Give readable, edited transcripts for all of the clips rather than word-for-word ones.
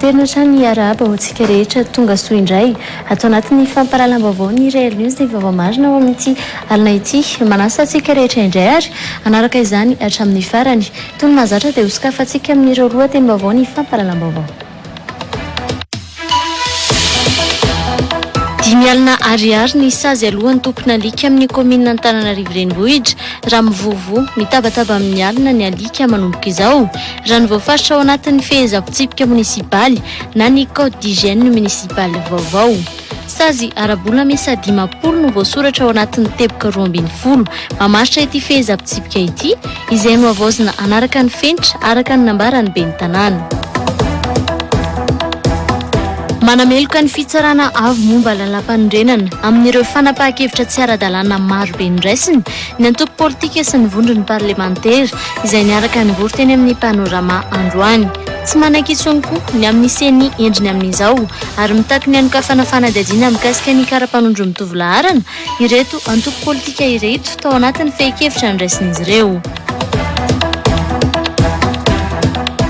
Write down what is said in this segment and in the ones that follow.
Manterina trany arahaba ho antsika rehetra tonga soa indray atao anatin'ny fampahalalam-baovao ny Real News dia Vaovao Marina ao amin'ity alina ity manasa antsika rehetra indray ary anaraka izany hatramin'ny farany toy ny mahazatra dia hosokafantsika amin'ireo lohatenim-baovao ny fampahalalam-baovao. Dimy alina ariary ny sazy alohan'ny tompona alika amin'ny komina Antananarivo renivohitra raha mivovo mitabataba amin'ny alina ny alika manomboka izao raha ny voafaritra ao anatin'ny fehezam-pitsipika munisipaly na ny code d'hygiène munisipaly vaovao. Sazy arabola mesa 50 no voasoratra ao anatin'ny teboka 12 mamaritra ity fehezam-pitsipika ity izay no avaozina anaraka ny fenitra araka ny nambarany ben'ny tanàna. Manameloka ny fitsarana avy momba lalam-panondrenana amin'ireo fanapahan-kevitra tsy ara-dalàna maro be niraisiny ny antoko politika sy ny vondrony parlementaire izay niaraka nivory teny amin'ny panorama androany. Tsy manan-kitsony koa ny amin'ny seny endriny amin'izao ary mitaky ny anokafana fanadihadiana mikasika ny kara-panondro mitovy laharana ireto antoko politika ireto tao anatin'ny fehi-kevitra niraisin'izy ireo.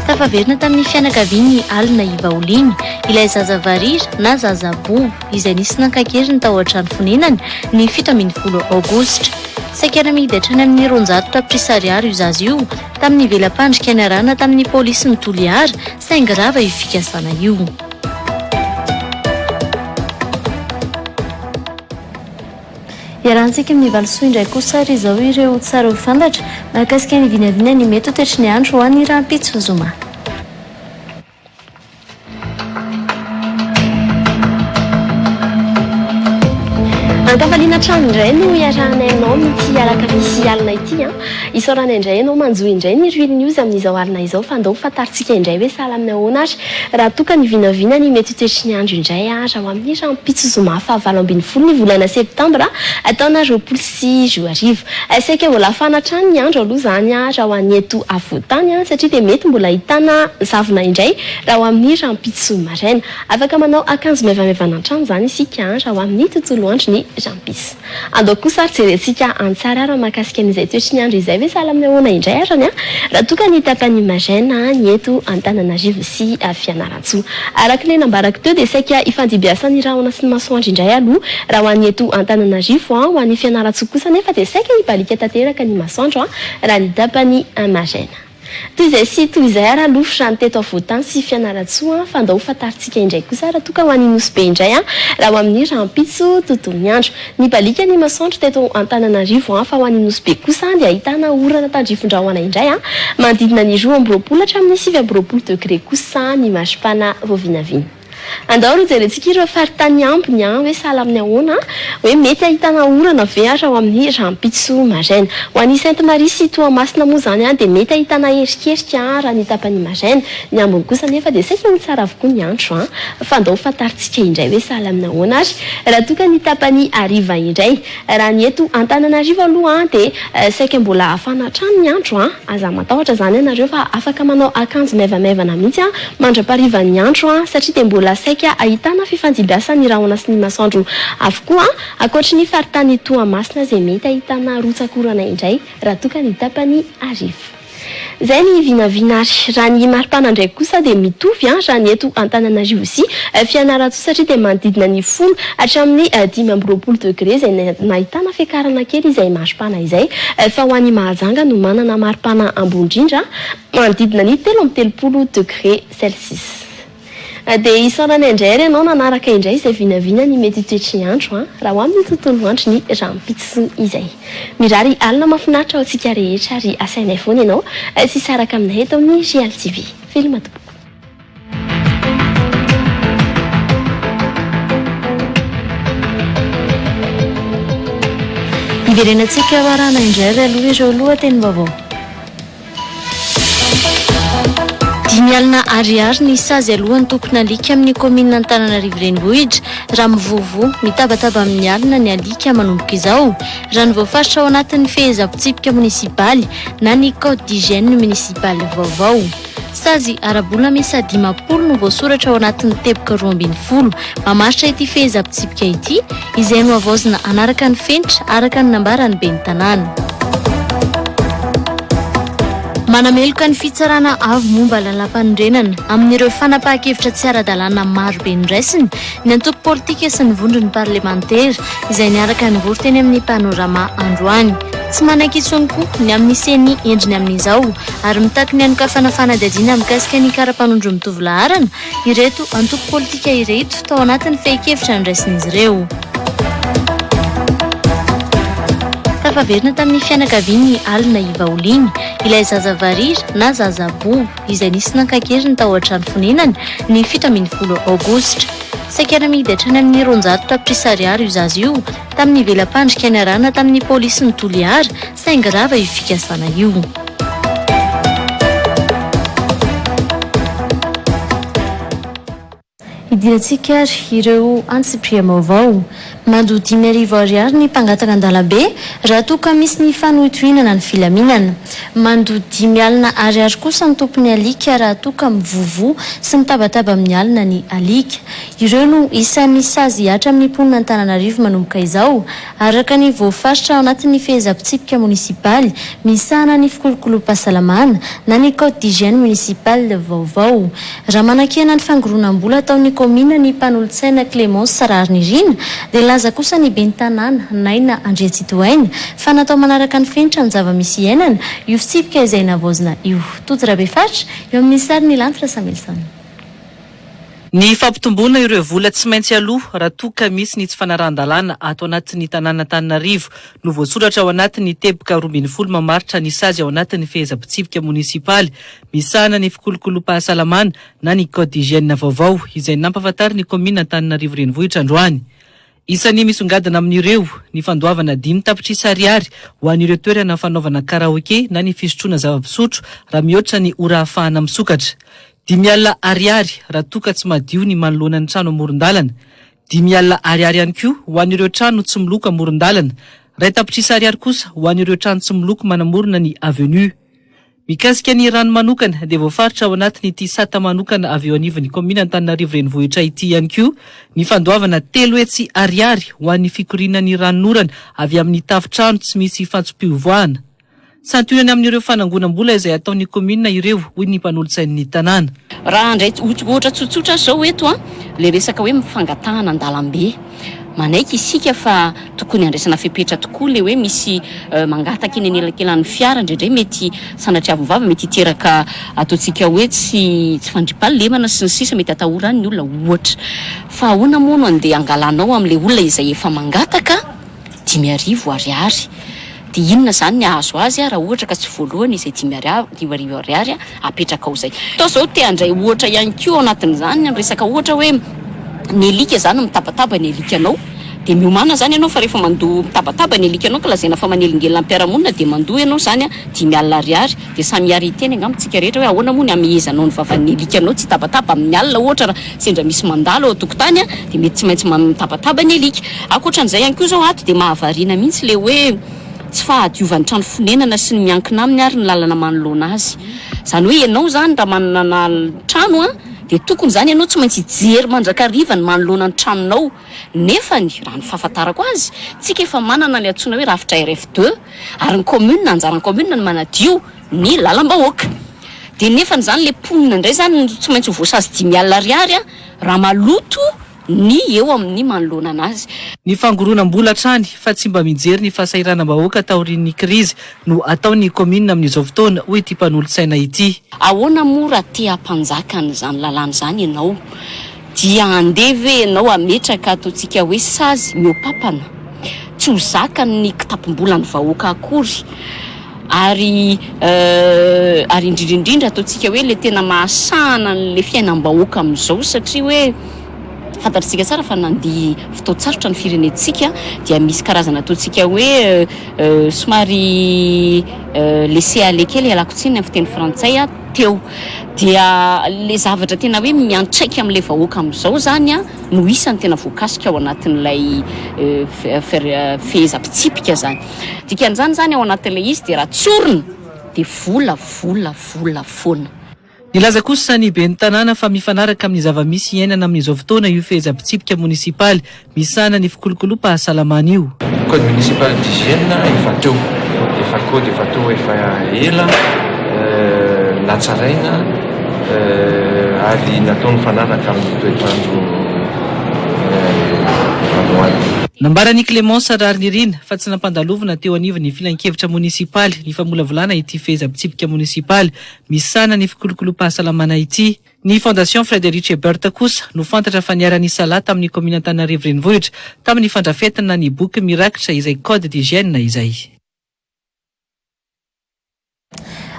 Tafaverina tamin'ny fianakaviany alina ivaoliny ilay zazavariry na zazabobo izay nisy nankakeriny tao an-trano fonenany ny 17 aogositra. Saika namidy hatrany amin'ny 200 tapitrisa ariary io zaza io tamin'ny velam-pandrika ny arahana tamin'ny polisy ny Toliara saingy rava io fikasana io. Iarahantsika amin'ny valisoa indray kosa ary izao ireo tsara ho fantatra mahakasika ny vinavina ny mety ho toetry ny andro ho an'ny rahampitso zoma. Ankafaliana trano indray no iarahanay anao mity araka misy alina ity isaorana indray ianao manjoy indray ny Real News amin'izao alina izao fa andao fantaritsika indray hoe sahala amin'ny ahoana ary raha toka ny vinavina ny mety toetry ny andro indray raha ho amin'ny rahampitso zoma fahavalo ambin'ny folo ny volana septambra taona 2024 saika mbola afana trano ny andro aloha zany raha ho an'ny eto avoatany satria dia mety mbola ahitana zavona indray raha ho amin'ny rahampitso maraina afaka manao akanjo maivamaivana an-trano zany isika raha ho amin'ny tontolo andro ny rahampitso. Andao kosa ary jerentsika antsara raha mahakasika an'izay toetry ny andro izay hoe sahala amin'ny ahoana indray arany raha toka ny tapany maraina ny eto Antananarivo sy Fianarantsoa. Araka ilay nambarako teo dia saika ifandibiasany rahona sy ny masoandro indray aloha raha ho an'ny eto Antananarivo ho an'ny Fianarantsoa kosa nefa dia saika hibalika tanteraka ny masoandro raha ny tapany maraina. Toy izay sy toy izay ara lofitra ny teto avoatany sy Fianarantsoa fa andao fantaritsika indray kosa raha toka ho an'ny Nosy indray raha ho amin'ny rahampitso tontolon'ny andro. Ny balika ny masoandro teto Antananarivo fa ho an'ny Nosy kosa dia ahitana orana tandrifon-drahona indray manodidina ny 20 hatramin'ny 20 degré kosa ny marsipana vao vinavina. Andao ro jerentsika ireo faritany ampiny hoe sahala amin'ny ahoana hoe mety ahitana orana ve raha ho amin'ny rahampitso maraina. Ho an'ny Sainte Marie sy Toamasina moa zany dia mety ahitana erikerika raha ny tapany maraina. Ny ambiny kosa nefa dia saika ho tsara avokoa ny andro fa andao fantaritsika indray hoe sahala amin'ny ahoana ary raha toka ny tapany ariva indray raha ny eto Antananarivo aloha dia saika mbola afana trano ny andro aza matahotra zany ianareo fa afaka manao akanjo maivamaivana mihitsy mandra-parivan'ny andro satria dia mbola saika ahitana fifandibiasany rahona sy ny masoandro avokoa akoatry ny faritany Toamasina izay mety ahitana rotsakorana indray raha toka ny tapany ariva. Zay ny vinavina ary raha ny maripana indray kosa dia mitovy raha ny eto Antananarivo sy Fianarantsoa satria dia manodidina ny 10 hatramin'ny 15 degré izay nahitana fiakarana kely izay maripana izay fa ho an'ny Mahajanga no manana maripana ambony indrindra manodidina ny 13 degré Celsius. Dia isaorana indray ianao nanaraka indray izay vinavina ny mety toetry ny andro raha ho amin'ny tontolo andro ny rahampitso izay. Mirary alina mahafinaritra ao antsika rehetra ary asainay foana ianao sy saraka aminay eto amin'ny Real TV. Film tompoko. Iverenantsika varana indray ry aloha ireo lohatenim-baovao. Dimy alina ariary ny sazy alohan'ny tompona alika amin'ny komina Antananarivo renivohitra raha mivovo mitabataba amin'ny alina ny alika manomboka izao raha ny voafaritra ao anatin'ny fehezam-pitsipika munisipaly na ny code d'hygiène munisipaly vaovao. Sazy arabola mesa 50 no voasoratra ao anatin'ny teboka 12 mamaritra ity fehezam-pitsipika ity izay no avaozina anaraka ny fenitra araka ny nambarany ben'ny tanàna. manameloka ny fitsarana avy momba lalam-panorenana amin'ireo fanapahan-kevitra tsy ara-dalàna maro be niraisiny ny antoko politika sy ny vondrony parlemantera izay niaraka nivory teny amin'ny panorama androany. Tsy manan-kitsony koa ny amin'ny seny endriny amin'izao ary mitaky ny anokafana fanadadiana mikasika ny kara-panondro mitovy laharana ireto antoko politika ireto tao anatin'ny fehi-kevitra niraisin'izy ireo. Tafaverina tamin'ny fianakaviany alina ivaoliny ilay zazavariry na zazabo izay nisy nankakeriny tao an-trano fonenany ny 17 aogositra. Saikana amidy hatrany amin'ny 200 tapitrisa ariary io zaza io tamin'ny velam-pandrika ny arahana tamin'ny polisy ny Toliara saingy rava io fikasana io. Idinantsika ireo antsipria vaovao mando 5,000 ariary ny mpangataka an-dalabe raha toa ka misy ny fanohitohinana ny filaminana. Mando 10 alina ariary kosa ny tompony alika raha toa ka mivovo sy mitabataba amin'ny alina ny alika. Ireo no isan'ny sazy hatra amin'ny mponina Antananarivo manomboka izao araka ny voafaritra ao anatin'ny fehezam-pitsipika munisipaly misahana ny fikolokolo-pahasalamana na ny code d'hygiène municipale vaovao. Raha manakena ny fangoronam-bola ataon'ny komina ny mpanolotsaina Clémence Sararnirina dia laza kosa ny ben'ny tanàna Naina Andriatsitoaina fa natao manaraka ny fenitra ny zava-misy iainana io fitsipika izay navaozina io. Todrabefatra eo amin'ny sary ny Lanitra Samelson. Ny fampitomboana ireo vola tsy maintsy aloha raha toa ka misy ny tsy fanarahan-dalàna ato anatin'ny tanàna Antananarivo no voasoratra ao anatin'ny teboka 12 mamaritra ny sazy ao anatin'ny fehezam-pitsipika munisipaly misahana ny fikolokolo-pahasalamana na ny code d'hygiène vaovao izay nampafantary ny komina Antananarivo renivohitra androany. Isan'ny misongadina amin'ireo ny fandoavana 5 tapitrisa ariary ho an'ireo toerana fanaovana karaoke na ny fisotroana zava-pisotro raha mihoatra ny ora ahafahana misokatra. 5 alina ariary raha toa ka tsy madio ny manoloana ny trano amoron-dalana. 5 alina ariary ihany koa ho an'ireo trano tsy miloko amoron-dalana. 2 tapitrisa ariary kosa ho an'ireo trano tsy miloko manamorona ny avenue. Mikasika ny rano manokana dia voafaritra ao anatin'ny ity sata manokana avy eo anivon'ny komina Antananarivo renivohitra ity ihany koa ny fandoavana 3 hetsy ariary ho an'ny fikorinan'ny ranon'orana avy amin'ny tafitrano tsy misy fantsom-piovoahana. Santionany amin'ireo fanangonam-bola izay ataon'ny komina ireo hoy ny mpanolotsain'ny tanàna. Raha andray ohatra tsotsotra zao eto le resaka hoe mifangatahana an-dalambe manaiky isika fa tokony andraisana fepetra tokoa le hoe misy mangataka eny anelakelan'ny fiara indrindray mety sanatria vava mety hiteraka ataontsika hoe tsy fandripahalemana sy ny sisa mety atahorany ny olona ohatra fa ahoana moa no andeha angalanao amin'le olona izay efa mangataka 5,000 ariary. Dia inona zany ny ahazo azy raha ohatra ka tsy voalohany izay 5,000 ariary apetraka ao zay. Tao zao te andray ohatra ihany koa anatin'izany ny resaka ohatra hoe ny alika zany mitabataba ny alikanao dia miomana zany ianao fa rehefa mandoa mitabataba ny alikanao ka lazaina fa manelingelina ny mpiaramonina dia mandoa ianao zany 5 alina ariary dia samy hiary iteny angamitsika rehetra hoe ahoana moa ny amehezanao ny vavan'ny alikanao tsy tabataba amin'ny alina ohatra raha sendra misy mandalo ao an-tokotany dia mety tsy maintsy mitabataba ny alika. Ankoatran'izay ihany koa zao ato dia mahavariana mihitsy le hoe tsy fahadiovan'ny trano fonenana sy ny miankina aminy ary ny lalana manoloana azy. Zany hoe ianao zany raha manana trano dia tokony zany ianao tsy maintsy hijery mandrakariva ny manoloana ny tranonao. Nefa ny raha ny fahafantarako azy tsika efa manana ny antsoina hoe rafitra RF2 ary ny commune anjaran'ny commune ny manadio ny lalam-bahoaka. Dia nefa zany le mponina indray zany tsy maintsy voasazy 5 alina ariary raha maloto ny eo amin'ny manoloana anazy. Ny fangoronam-bola trany fa tsy mba mijery ny fahasahiranam-bahoaka taorian'ny krizy no ataon'ny komina amin'izao fotoana hoy ity mpanolotsaina ity. Ahoana moa raha te hampanjaka n'izany lalàna zany ianao dia andeve ianao ametraka ataontsika hoe sazy miopapana tsy ho zakany ny kitapom-bola ny vahoaka akory ary indrindrindrindra ataontsika hoe le tena mahasahana le fiainam-bahoaka amin'izao satria hoe fantatritsika tsara fa nandihy fotoan-tsarotra ny firenentsika dia misy karazana ataontsika hoe somary laisser aller kely alakotsiny amin'ny fiteny frantsay teo dia le zavatra tena hoe miantraika amin'le vahoaka amin'izao zany no isany tena voakasika ao anatin'ilay fehezam-pitsipika zany. Dikan'izany zany ao anatin'ilay izy dia raha tsorina dia vola foana. Nilaza kosa ny ben'ny tanàna fa mifanaraka amin'ny zava-misy iainana amin'izao fotoana io fehezam-pitsipika munisipaly misahana ny fikolokolo-pahasalamana io. Code municipal d'hygiène efa teo efa ela natsaraina ary nataony fanaraka amin'ny toetrandro androany. Nambarany Clémence Rarnirina fa tsy nampandalovana teo anivony filan-kevitra munisipaly ny famolavolana ity fehezam-pitsipika munisipaly misana ny fikolokolo-pahasalamana ity. Ny Fondation Frédéric Ebert kosa no fantatra fa niara-ny sala tamin'ny komina Antananarivo renivohitra tamin'ny fandrafetana ny boky mirakitra izay code d'hygiène izay.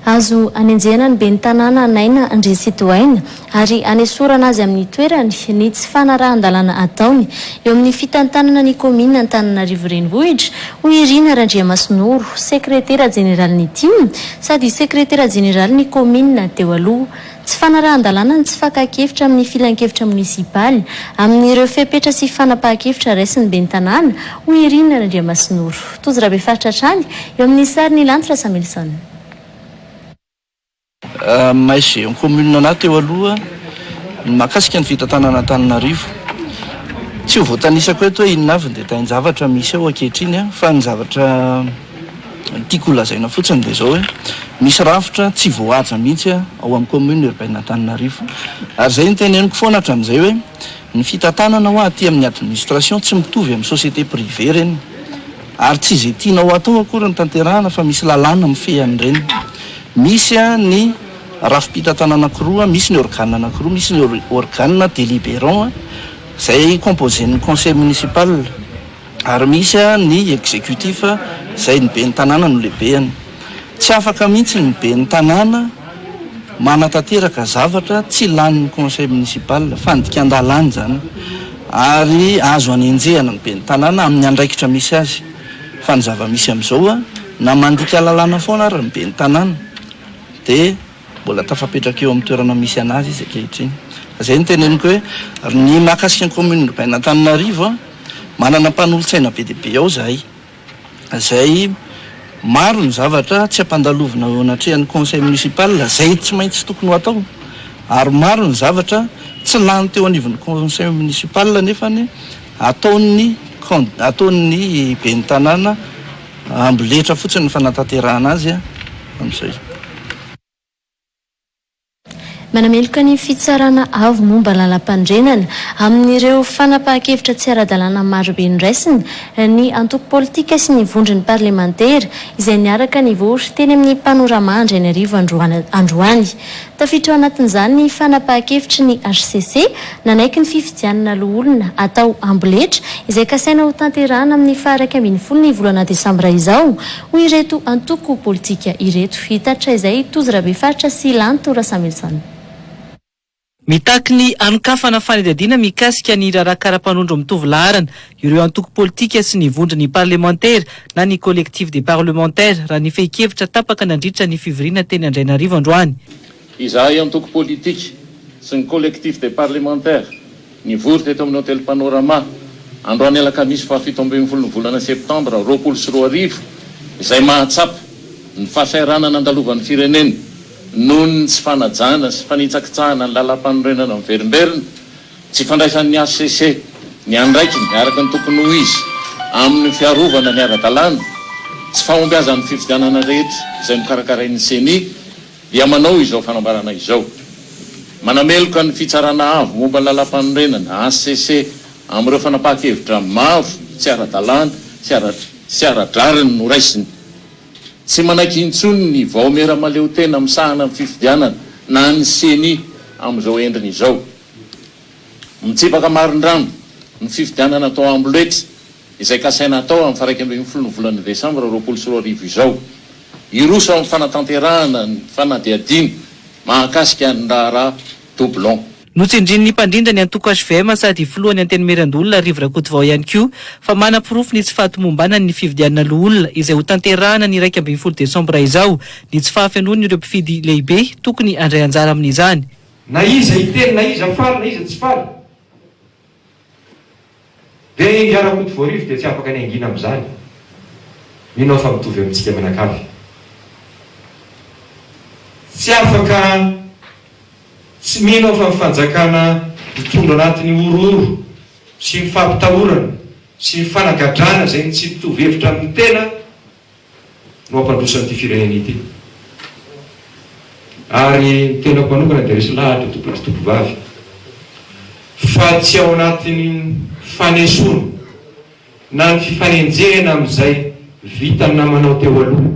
Azo anenjehana ny ben'ny tanàna Naina André Citoaina ary anesorana azy amin'ny toerany ny tsy fanarahan-dalàna ataony eo amin'ny fitantanana ny komina Antananarivo renivohitra ho Irina Randriamasinoro, sekretera jeneraly TIM sady sekretera jeneraly ny komina teo aloha. Tsy fanarahan-dalàna ny tsy fakakevitra amin'ny filan-kevitra munisipaly amin'ireo fepetra sy fanapahan-kevitra raisin'ny ben'ny tanàna ho Irina Randriamasinoro. Tozrabe faritra trany eo amin'ny sary ny lanitra Samuelson. Maisy amin'ny commune anaty teo aloha mahakasika ny fitantanana Antananarivo tsy ho voatanisako eto hoe inona avy dia tain-javatra misy ao ankehitriny fa ny zavatra tiako lazaina fotsiny dia zao hoe misy rafitra tsy voahaja mihitsy ao amin'ny commune urbaine Antananarivo ary zay ny teneniko foana hatramin'izay hoe ny fitantanana ho aty amin'ny administration tsy mitovy amin'ny société privée reny ary tsy izay tianao atao akory ny tanterahana fa misy lalàna mifehany reny. Misy ny rafim-pitantanana anankiroa, misy ny organe anankiroa, misy ny organe délibérant izay composen'ny conseil municipal ary misy ny exécutif izay ny ben'ny tanàna no lehibeany. Tsy afaka mihitsy ny ben'ny tanàna manatanteraka zavatra tsy lanin'ny conseil municipal fa andikan-dalàna zany ary azo anenjehana ny ben'ny tanàna amin'ny andraikitra misy azy fa ny zava-misy amin'izao na mandika lalàna foana ary ny ben'ny tanàna dia mbola tafapetraka eo amin'ny toerana misy anazy izy ankehitriny. Zay ny teneniko hoe ny mahakasika ny commune urbaine Antananarivo manana mpanolotsaina be dia be ao zahay. Zay maro ny zavatra tsy ampandalovina eo anatrehan'ny conseil municipal zay tsy maintsy tokony ho atao ary maro ny zavatra tsy lany teo anivon'ny conseil municipal nefany ataon'ny ben'ny tanàna amboletra fotsiny ny fanatanterahana azy amin'izay. Manameloka ny fitsarana avo momba lalam-pandrenana amin'ireo fanapahan-kevitra tsy ara-dalàna marobe niraisiny ny antoko politika sy ny vondrony parlementaire izay niaraka nivory teny amin'ny panorama Andrainarivo androany. Tafiditra ao anatin'izany ny fanapahan-kevitry ny HCC nanaiky ny fifidianana loholona atao amboletra izay kasaina ho tanterahana amin'ny faha 1 ny volana Desambra izao ho ireto antoko politika ireto. Hitatra izay Tozrabe faritra sy Lantora Samuelson. Mitaky ny anokafana fanadihadiana mikasika ny rarakara-panondro mitovy laharana ireo antoko politika sy ny vondrony parlementaire na ny collectif des parlementaires raha ny fehi-kevitra tapaka nandritra ny fivoriana teny Andrainarivo androany. Izahay antoko politika sy ny collectif des parlementaires nivory teto amin'ny hôtel Panorama androany alakamisy faha 17 ny volana Septambra 2024 izay mahatsapa ny fahasairanana andalovan'ny firenena noho ny tsy fanajana sy fanitsakitsahana ny lalam-panorenana amin'ny verimberina tsy fandraisan'ny HCC ny andraiky miaraka ny tokony ho izy amin'ny fiarovana ny ara-dalàna tsy fahombiazan'ny fifidianana rehetra izay mikarakarain'ny CENI dia manao izao fanambarana izao. Manameloka ny fitsarana avo momba ny lalam-panorenana HCC amin'ireo fanapahan-kevitra mavo tsy ara-dalàna sy ara-drariny no raisiny. Tsy manaiky intsony ny vaomera maleo tena misahana amin'ny fifidianana na ny CENI amin'izao endriny izao. Mitsipaka marin-drano ny fifidianana atao amboletra izay kasaina atao amin'ny faha 1 ny volana Desambra 2024 izao. Iroso amin'ny fanatanterahana ny fanadihadiana mahakasika ny raharaha doublon. Notsindrin'ny mpandrindra ny antoko HVM sady filohan'ny antenimierandolona Rivo Rakotovao ihany koa fa manam-pirofo ny tsy fahatomombanana ny fifidianana loholona izay ho tanterahana ny 12 Desambra izao ny tsy fahafianoany ireo mpifidy lehibe tokony andray anjara amin'izany. Na iza iteny na iza faly na iza tsy faly dia Rivo Rakotovao rivo dia tsy afaka ny angina amin'izany. Minao fa mitovy amintsika manakavy. Tsy afaka tsy mino fa fanjakana mitondra anatin'ny ororo sy ny fampitahorana sy ny fanagadrana zay tsy mitovy hevitra amin'ny tena no ampandrosan'ity firenena ity. ary tena mpanokana dia resy lahatra topolasy fa tsy ao anatin'ny fanesoana na ny fifanenjehana amin'izay vita ny namanao teo aloha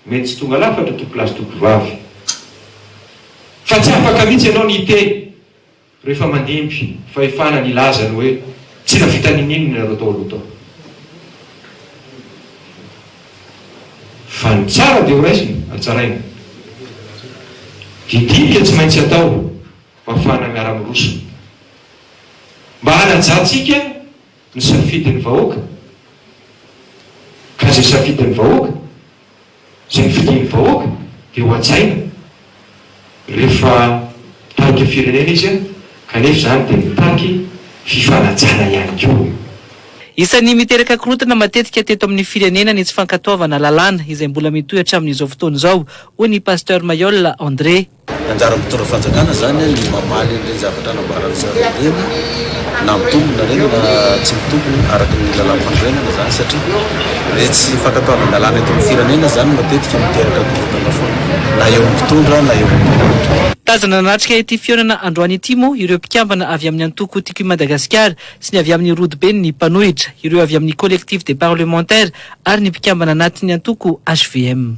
mety tsy tonga lafatra topolasy topovavy fa tsy afaka mihitsy ianao ny ite rehefa mandimby fa efana ny lazany hoe tsy navita ninino nareo tao aloha tao fa ny tsara dia ho raisina atsaraina didika tsy maintsy atao mafana miara miroso mba hanajantsika ny safidin'ny vahoaka ka zay safidin'ny vahoaka zay filian'ny vahoaka dia ho atsaina rehefa tarika firenena izy kanefa zany dia mitariky fifanajana ihany koa. Isan'ny miteraka korotana matetika teto amin'ny firenena ny tsy fankatoavana lalàna izay mbola mitohatra amin'izao fotoana izao, hoy ny pasteur Mayolla André. Anjara mitondra fanjakana zany ny mamaly ireny zavatra nambaran'izareo reny na mitombona reny na tsy mitombona araka ny lalam-pandrenana zany satria re tsy fankatoavana lalàna eto amin'ny firenena zany matetika miteraka korotana foana na eo mitondra na eo mitondra. Tazana natrika ity fionana androany ity moa ireo mpikambana avy amin'ny antoko tiky Madagasikara sy ny avy amin'ny rodibeny ny mpanohitra, ireo avy amin'ny collectif des parlementaires ary ny mpikambana anatin'ny antoko HVM.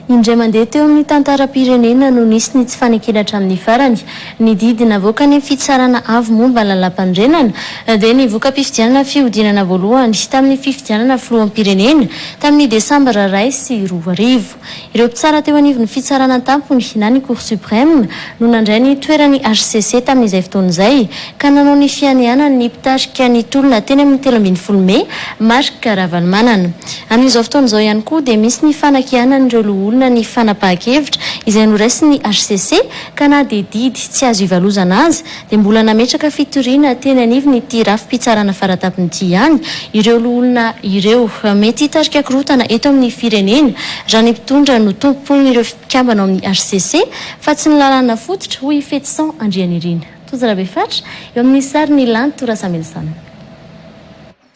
Indray mandeha teo amin'ny tantaram-pirenena no nisy ny tsy fanekelatra amin'ny farany ny didy navoaka ny fitsarana avo momba ny lalam-pandrenana dia nivoaka mpifidianana fihodinana voalohany tamin'ny fifidianana filoham-pirenena tamin'ny Desambra 2 sy 2000. Ireo mpitsara teo anivon'ny fitsarana tampony na ny Cour suprême no nandray ny toeran'ny HCC tamin'izay fotoan'izay ka nanao ny fianianana ny mpitarika ny tolona teny amin'ny 13 Mey marika Ravalomanana. Amin'izao fotoan'izao ihany koa dia misy ny fanakianan'ireo loholona ny fanapahan-kevitra izay noraisiny HCC ka na dia didy tsy azo ivalozana azy dia mbola nametraka fitoriana teny anivony ity rafi-pitsarana faratapony ity ihany ireo loholona ireo mety hitarika korotana eto amin'ny firenena raha ny mpitondra no tompon'ireo mpikambana amin'ny HCC fa tsy ny lalàna fototra hoy Fetsan Andrianirina. Tozarabe fatra eo amin'ny sary ny lanto Rasamelsan.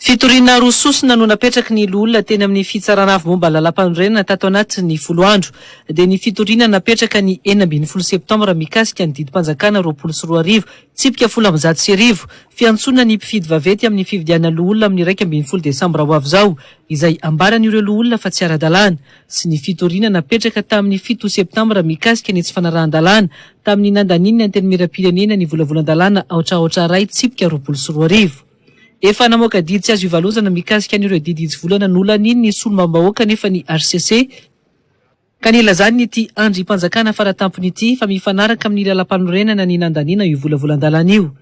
Fitoriana rososina no napetraky ny olona teny amin'ny fitsarana avy momba lalam-pandrenana tato anaty ny 10 andro dia ny fitoriana napetraka ny 12 Septambra mikasika ny didim-panjakana 24 tsipika 19 fiantsonana ny mpifidy vavety amin'ny fividiana loholona amin'ny 12 Desambra ho avy izao izay ambaran'ireo loholona fa tsy ara-dalàna sy ny fitoriana napetraka tamin'ny 7 Septambra mikasika ny tsy fanarahan-dalàna tamin'ny nandaniny anteny miram-pirenena ny volavolan-dalàna aotraotra ray tsipika 22. Efa namoaka didy tsy azo ivalozana mikasika an'ireo didy volana nolan'iny ny solomam-bahoaka nefa ny HCC ka nilazany ity andrim-panjakana faratampony ity fa mifanaraka amin'ny lalam-panorenana ny nandaniana io volavolan-dalàna io.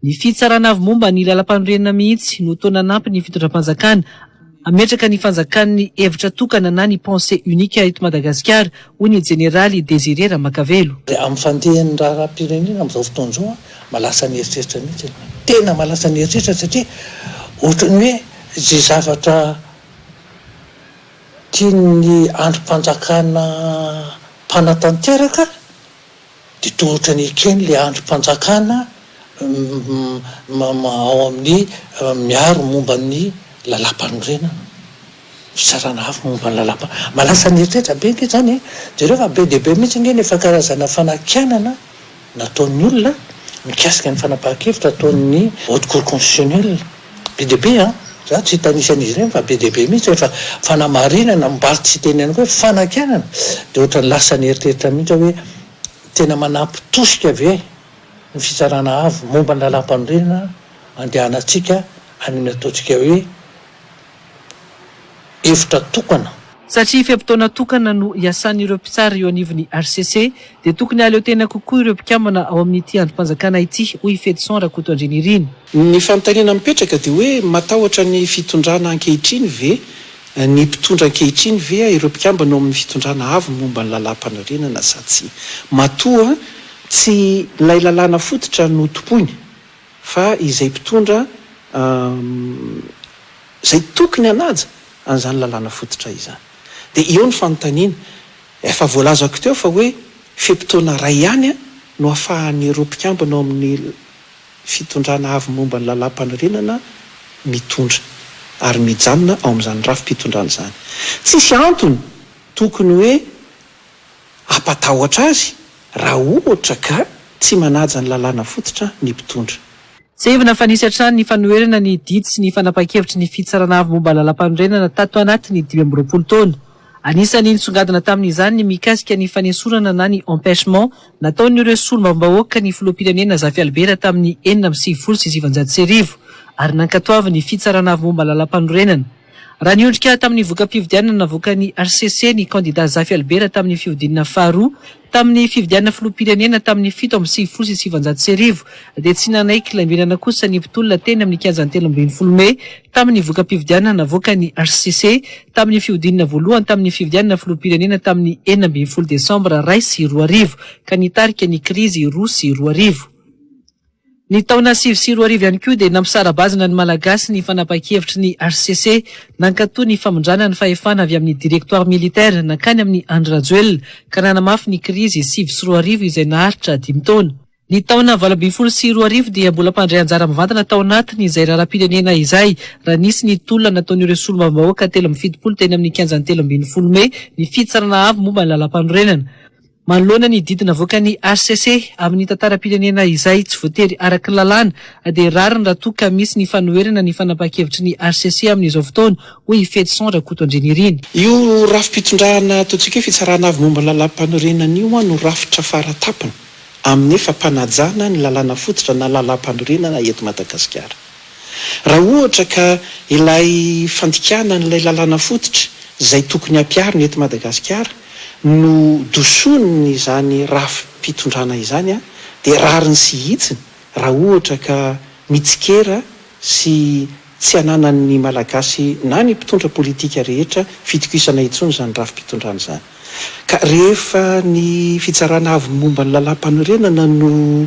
Ny fitsarana avy momba ny lalam-panorenana mihitsy no taonanampy ny fitondram-panjakana ametraka ny fanjakan'ny hevitra tokana na ny pensée unique eto Madagasikara hoy ny jeneraly Désiré Ramakavelo. Amin'ny fandehan'ny raharaham-pirenena amin'izao fotoana izao malasa ny eritreritra mihitsy, tena malasa ny eritreritra satria ohatrany hoe zay zavatra tiany androm-panjakana mpanatanteraka dia toa ohatrany ekeny le androm-panjakana ao amin'ny miaro momba ny lalam-panorenana fisarana avy momba ny lalam-panorenana malasa ny eritreritra be nke zany jereo fa be dia be mihitsy nge nefa karazana fanakianana nataon'ny olona mikasika ny fanapahan-kevitra ataon'ny haute cour constitutionnelle be dia be za tsy hitanisany izy ireny fa be dia be mihitsy rehefa fanamarinana mbaly tsy teny ihany koa hoe fanakianana dia ohatra ny lasa ny eritreritra mihitsy hoe tena manampy tosika ve ny fitsarana avy momba ny lalam-panorenana andehanantsika amin'ny ataontsika hoe hevitra tokana. Satria fiampitoana tokana no iasan'ireo mpitsara eo anivon'ny HCC dia tokony aleo tena kokoa ireo mpikambana ao amin'ity androm-panjakana ity hoy Fetsan Rakoto Andrinirina. Ny fanontaniana mipetraka dia hoe matahotra ny fitondrana ankehitriny ve ny mpitondra ankehitriny ve ireo mpikambana ao amin'ny fitondrana avy momba ny lalam-panorenana sa tsy matoa tsy ilay lalàna fototra no tompoiny fa izay mpitondra izay tokony anaja an'izany lalàna fototra izany. Dia eo ny fanontaniana efa voalazako teo fa hoe fiampitoana ray ihany no ahafahan'ireo mpikambana ao amin'ny fitondrana avy momba ny lalam-panorenana mitondra ary mijanona ao amin'izany rafi-pitondrana izany. Tsisy antony tokony hoe apatahotra azy raha ohatra ka tsy manaja ny lalàna fototra ny mpitondra. Sevina fa nisy hatrany ny fanoherana ny didy sy ny fanapa-kevitry ny fitsarana avy momba lalam-panorenana tato anatiny 20 taona. Anisany nisongadina tamin'izany ny mikasika ny fanesorana na ny empêchement nataon'ireo solombam-bahoaka ny filoham-pirenena Zafy Albera tamin'ny 4 ary nankatoavy ny fitsarana avy momba lalam-panorenana. Raha niondrika tamin'ny voka-pifidianana navoaka ny RCC ny candidat Zafy Albera tamin'ny fihodinana faharoa tamin'ny fifidianana filoham-pirenena tamin'ny 7 dia tsy nanaiky lambenana kosa ny mpitolona teny amin'ny 13 Mey tamin'ny voka-pifidianana navoaka ny RCC tamin'ny fihodinana voalohany tamin'ny fifidianana filoham-pirenena tamin'ny 14 Desambra 2020 ka nitarika ny krizy 2020. Ny taona 2020 ihany koa dia nampisarabazana ny malagasy ny fanapa-kevitry ny RCC nankatoa ny famondràna ny fahefana avy amin'ny direktoire militaire nankany amin'ny Andry Rajoelina ka nanamafy ny krizy 2020 izay naharitra 5 taona. Ny taona 2020 dia mbola mpandray anjara mivantana tao anatiny izay raharaham-pirenena izay raha nisy ny tolona nataon'ireo solombam-bahoaka 7 teny amin'ny 13 Mey ny fitsarana avy momba ny lalam-panorenana. Manoloana ny didina avoaka ny RCC amin'ny tantaram-pirenena izay tsy voatery araka ny lalàna dia rariny raha toa ka misy ny fanoherana ny fanapa-kevitry ny RCC amin'izao fotoana hoy Fedson Rakotonjenirin. Io rafi-pitondrahana ataontsika hoe fitsarana avy momba lalam-panorenana io no rafitra faratapana amin'ny fampanajana ny lalàna fototra na lalam-panorenana eto Madagasikara. Raha ohatra ka ilay fandikana n'ilay lalàna fototra izay tokony hampiarina eto Madagasikara no dosony izany rafi-pitondrana izany dia rariny sy hitsiny raha ohatra ka mitsikera sy tsy hananany malagasy na ny mpitondra politika rehetra fitokisana intsony izany rafi-pitondrana izany. Ka rehefa ny fitsarana avy momba ny lalam-panorenana no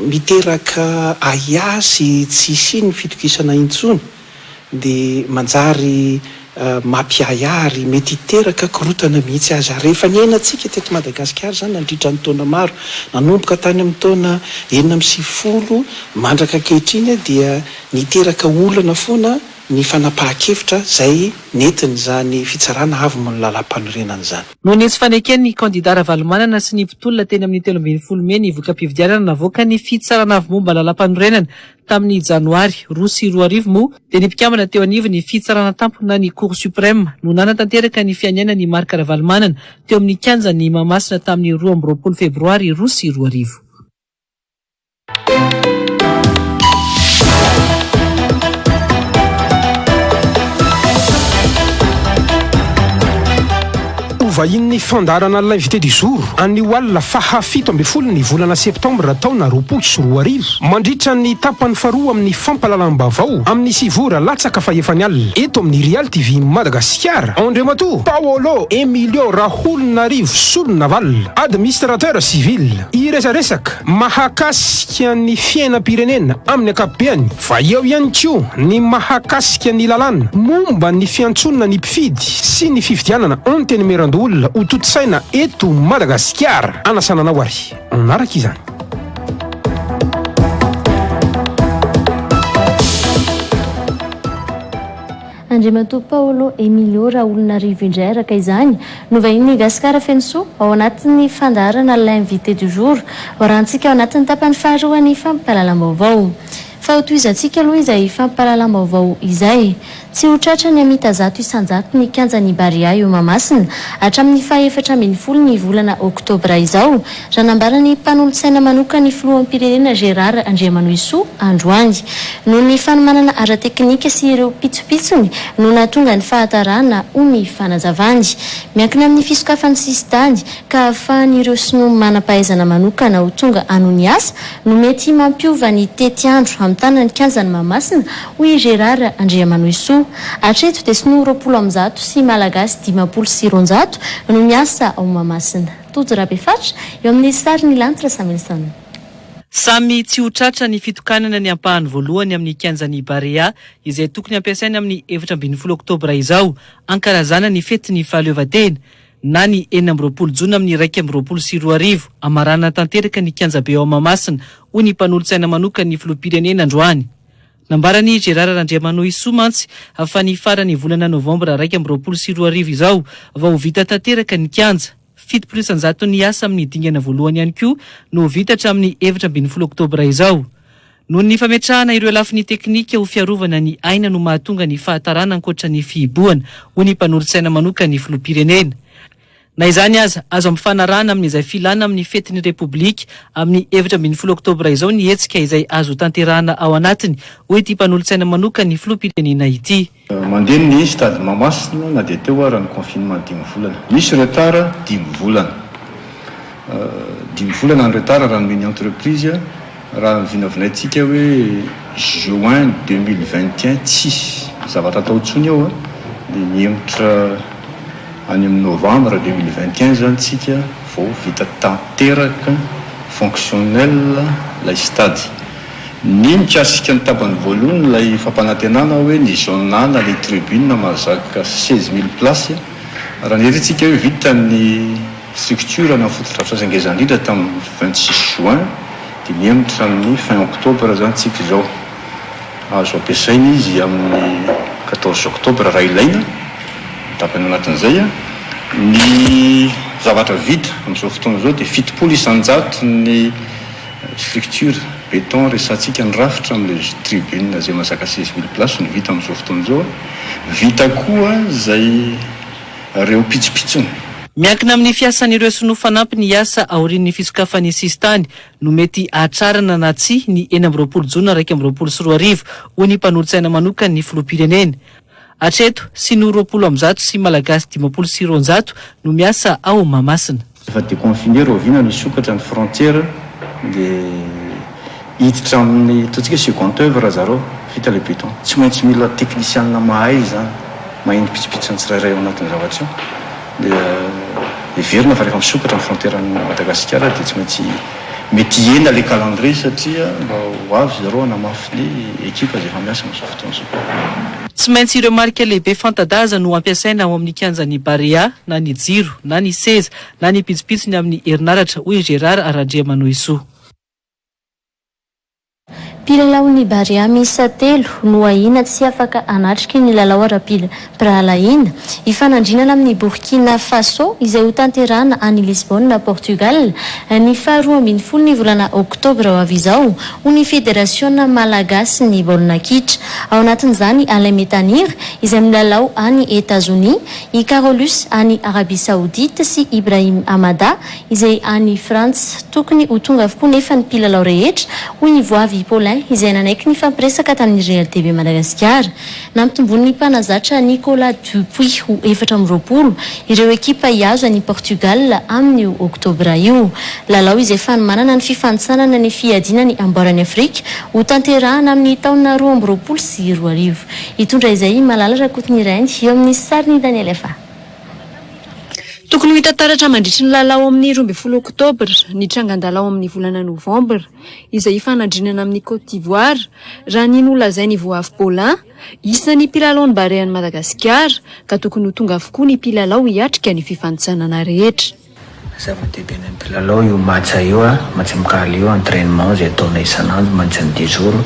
miteraka aia sy tsy sy ny fitokisana intsony dia manjary mampiayary mety hiteraka korotana mihitsy azy. Rehefa niainantsika teto Madagasikara zany nandritra ny taona maro nanomboka tany amin'ny taona 1990 mandraka ankehitriny dia niteraka olana foana ny fanapahan-kevitra izay netiny zany fitsarana avy mo ny lalam-panorenana zany. Noho ny tsy fanekeny ny candidat Ravalomanana sy ny mpitolona teny amin'ny 13 Mey ny voka-pifidianana navoaka ny fitsarana avy momba lalam-panorenana tamin'ny Janoary 2020 moa dia ny mpikambana teo anivy ny fitsarana tampona ny Cour suprême no nanatanteraka ny fiainana ny Marc Ravalomanana teo amin'ny kianjan'ny Mahamasina tamin'ny 12 Febroary 2020. Vahin'ny fandarana l'invité du jour anio alina faha 17 ny volana septambra taona 2020 mandritra ny tapany faharoa amin'ny fampalalam-baovao amin'ny sivora latsaka fahefany alina eto amin'ny Real TV Madagasikara. Andriamato Paolo Emilio Rahulnarivo Solnaval administrateur civil iresaresaka mahakasika ny fiainam-pirenena amin'ny ankapobeny fa eo ihany koa ny mahakasika ny lalàna momba ny fiantsonana ny mpifidy sy ny fifidianana antenemerando olona ho totosaina eto Madagasikara. Anasananao ary anaraka izany. Andriamato Paolo Emilio Rahulnarivo indray araka izany no vahiny Gasikara Fenso ao anatin'ny fandarana l'invité du jour orantsika ao anatin'ny tapany faharoa ny fampalalam-baovao. Fa hotoizantsika aloha izay fampalalam-baovao izay tsy ho tratra ny amita zato isanjato ny kianjan'ny Baria eo Mahamasina hatramin'ny 14 ny volana Oktobra izao raha nambarany mpanolotsaina manokana ny filoham-pirenena Gérard Andriamanoisoa androany. Noho ny fanomanana ara-teknika sy ireo pitsopitsony no nahatonga ny fahatarana ho ny fanazavany. Miankina amin'ny fisokafan'ny sistany ka ahafahan'ireo sinoa manam-pahaizana manokana ho tonga hanony asa no mety mampiova ny tetiandro amin'ny tanany kianjan'ny Mahamasina hoy Gérard Andriamanoisoa. Hatreto dia sinoa 20 sy malagasy 50 no miasa ao Mahamasina. Tojo Rabefatra eo amin'ny sary ny lanitra Samuelson. Samy tsy ho tratra ny fitokanana ny ampahany voalohany amin'ny kianjan'ny Baria izay tokony ampiasaina amin'ny 17 Oktobra izao ankarazana ny fety ny fahaleovan-tena na ny 20 Jona amin'ny 2020 amarana tanteraka ny kianjabe ao Mahamasina hoy ny mpanolotsaina manokana ny filoham-pirenena androany. Nambarany Gérard Randriamanoisoa mantsy fa ny farany volana Novambra 2024 izao vao vita tanteraka ny kianja. 7% ny asa amin'ny dingana voalohany ihany koa no vita hatramin'ny 24 Oktobra izao. Noho ny fametrahana ireo lafiny teknika ho fiarovana ny aina no mahatonga ny fahatarana ankoatra ny fihiboana ho ny mpanorotsaina manoka ny filoham-pirenena. Na izany aza azo amfanarana amin'izay filana amin'ny fetin'ny Repoblika amin'ny 24 Oktobra izao ny hetsika izay azo tanterahana ao anatiny ho ity mpanolotsaina manoka ny filoham-pirenena ity. Mandeha ny stade Mahamasina na dia teo ary ny confinement 10 volana. Misy retard 10 volana. 10 volana ny retard raha ny entreprise raha ny vinavinaitsika hoe juin 2021 tsisy zavatra atao ntsony ao dia mihemitra any amin'ny novembre 2021 zany tsika vao vita tanteraka fonctionnel lay stady. Ny mikasika ny tapany voalohany lay fampanantenana hoe ny zonana lay tribune mazaka 16,000 place raha ny heritsika hoe vita ny structure na fotodrafitrasa ngezandrindra tamin'ny 26 juin dia mihemitra amin'ny fin octobre zany tsika izao azo ampiasaina izy amin'ny 14 octobre raha ilaina tapany anatin'izay ny zavatra vita amin'izao fotoana izao dia 700 ny structure béton resantsika ny rafitra amin'ilay tribune zay mazaka 16,000 place ny vita amin'izao fotoana izao. Vita koa zay reo pitsopitsony. Miankina amin'ny fiasan'ireo sinoa fanampy ny asa aorian'ny fisokafan'ny sistany no mety ahatsarana na tsy ny 24 Jona 2024 ho ny mpanolotsaina manoka ny filoham-pirenena. Hatreto sinoa 20 sy malagasy 19 no miasa ao Mahamasina. Efa déconfiné rovina ny sokatra ny frontière dia hiditra amin'ny totsika second œuvre zareo vita le béton. Tsy maintsy mila technicien mahay zany maheno pitsopitsony tsirairay ao anatin'ny zavatra io. Dia everina fa rehefa misokatra amin'ny frontière ny Madagasikara dia tsy maintsy mety hena le calendrier satria mba ho avy zareo hanamafy ny ekipa zay efa miasa amin'izao fotoana izao. Tsy maintsy ireo marika lehibe fanta-daza no ampiasaina ao amin'ny kianjan'ny Barea na ny jiro na ny seza na ny pitsopitsony amin'ny herinaratra hoy Gérard Randriamanoisoa. Mpilalao Barea miisa 3 no ahina tsy afaka anatrika ny lalao ara-pirahalaina ifanandrinana amin'ny Burkina Faso izay ho tanterahana any Lisbonne, Portugal ny faharoa ambin'ny folo ny volana Oktobra ho avy izao ho ny Fédération Malagasy ny baolina kitra. Ao anatin'izany Alain Metanir izay milalao any États-Unis, i Carolus any Arabie Saoudite sy Ibrahim Amada izay any France. Tokony ho tonga avokoa nefa ny mpilalao rehetra hoy ny voavy Paulin izay nanaiky ny fampiresaka tamin'ny Real TV Madagasikara. Nampitombony ny mpanazatra Nicolas Dupuis ho 420 ireo ekipa hiazo any Portugal amin'ny Oktobra io. Lalao izay fanomanana ny fifanitsanana ny fiadiana ny amboarany Afrika ho tanterahana amin'ny taona 2020 sy 2020. Itondra izay Malala Rakotony Rendy eo amin'ny sariny Daniel Efa. Tokony ho hitantaratra mandritra ny lalao amin'ny 12 Oktobra ny trangandalao amin'ny volana Novambra izay ifanandrinana amin'ny Côte d'Ivoire raha ny nolazainy voavy Paulin isan'ny mpilalao ny Barea ny Madagasikara ka tokony ho tonga avokoa ny mpilalao hiatrika ny fifanitsanana rehetra. Zava-dehibe ny mpilalao io matcha io match amicaly io entraînement zay ataonay isanandro mandritra ny 10 jours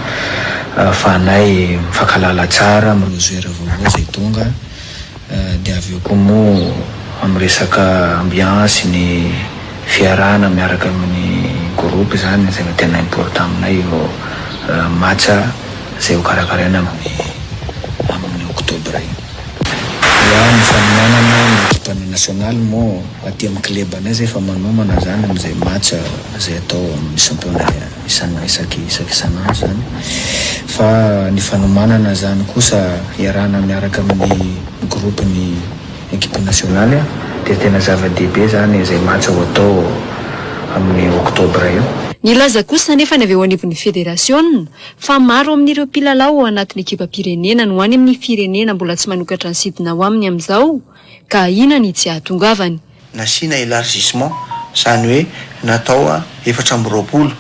ahafahanay mifankalala tsara mirozoera vaovao zay tonga dia avy eo koa moa amin'ny resaka ambiance ny fiarahana miaraka amin'ny groupe zany zay tena important aminay io matcha zay ho karakaraina amin'ny Oktobra io. Ny fanomanana ny ekipa national moa aty amin'ny club anay zay fa manomana zany amin'izay match zay atao amin'ny championnat isanandro zany fa ny fanomanana zany kosa iarahana miaraka amin'ny groupe ny ekipa nationale dia tena zava-dehibe zany izay match ho atao amin'ny Oktobra io. Nilaza kosa nefa ny avy eo anivon'ny Fédération fa maro amin'ireo mpilalao anatin'ny ekipa pirenena no any amin'ny firenena mbola tsy manokatra ny sidina ho aminy amin'izao ka ina ny tsy ahatongavany. Nasina élargissement zany hoe natao 420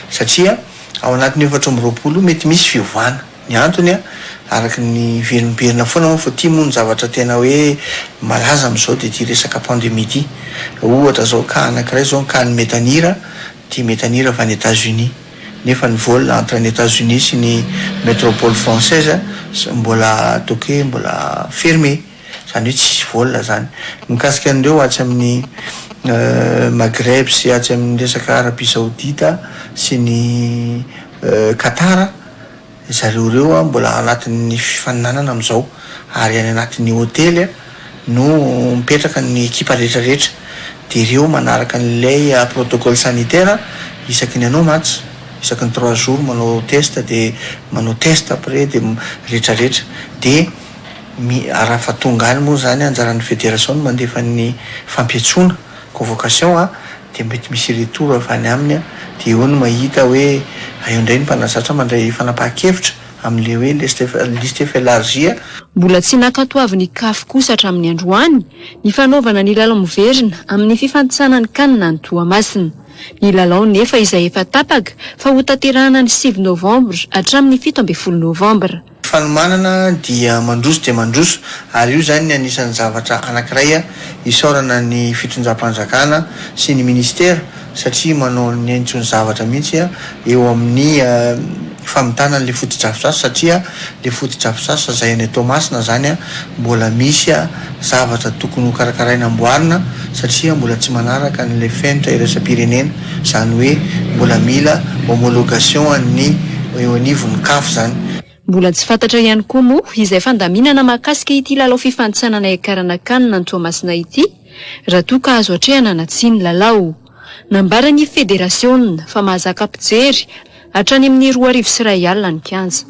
satria ao anatin'ny 420 mety misy fiovana. Ny antony araky ny verimberina foana moa fa ty moa ny zavatra tena hoe malaza amin'izao dia ty resaka pandémie ty. Ohatra zao ka anankiray zao ka ny Metanira ty Metanira avy any États-Unis nefa ny vol entre ny États-Unis sy ny métropole française mbola toqué mbola fermé zany hoe tsisy vol zany mikasika andreo atsy amin'ny Maghreb sy atsy amin'ny resaka Arabie Saoudita sy ny Qatar zareo reo mbola anatin'ny fifaninanana am'izao ary any anatin'ny hôtely no mipetraka ny ekipa rehetrarehetra de ireo manaraka an'ilay protocole sanitaire isaky ny anao match isaky ny 3 jours manao test de manao test après de rehetrarehetra de araha fa tonga any moa zany anjaran'ny fédération mandefa ny fampiatsoana convocation de mety misy retour avy any aminy de eo no mahita hoe eo indray ny mpanazatra mandray fanapahan-kevitra amin'le hoe liste élargie mbola tsy nakatoavy kafy kosa hatramin'ny androany ny fanaovana ny lalao miverina amin'ny fifantisana ny kanina ny Toamasina. Ny lalao nefa izay efa tapaka fa ho tanterahana ny 7 novambra hatramin'ny 17 novambra. Fanomanana dia mandroso de mandroso ary io zany anisan'ny zavatra anankiray isaorana ny fitondram-panjakana sy ny ministera satria manao ny aintsony zavatra mihitsy eo amin'ny famitana le foto-drafitrasa satria le foto-drafitrasa zay any Toamasina zany mbola misy zavatra tokony ho karakaraina amboarina satria mbola tsy manaraka an'le fenitra iraisam-pirenena zany hoe mbola mila homologation an'ny eo anivon'ny CAF zany. Mbola tsy fantatra ihany koa moa izay fandaminana mahakasika ity lalao fifantisanana ekarana kanina ny Toamasina ity raha toa ka azo hatrehana na tsy ny lalao. Nambarany fédération fa mahazaka mpijery hatrany amin'ny 2:30 ny kianja.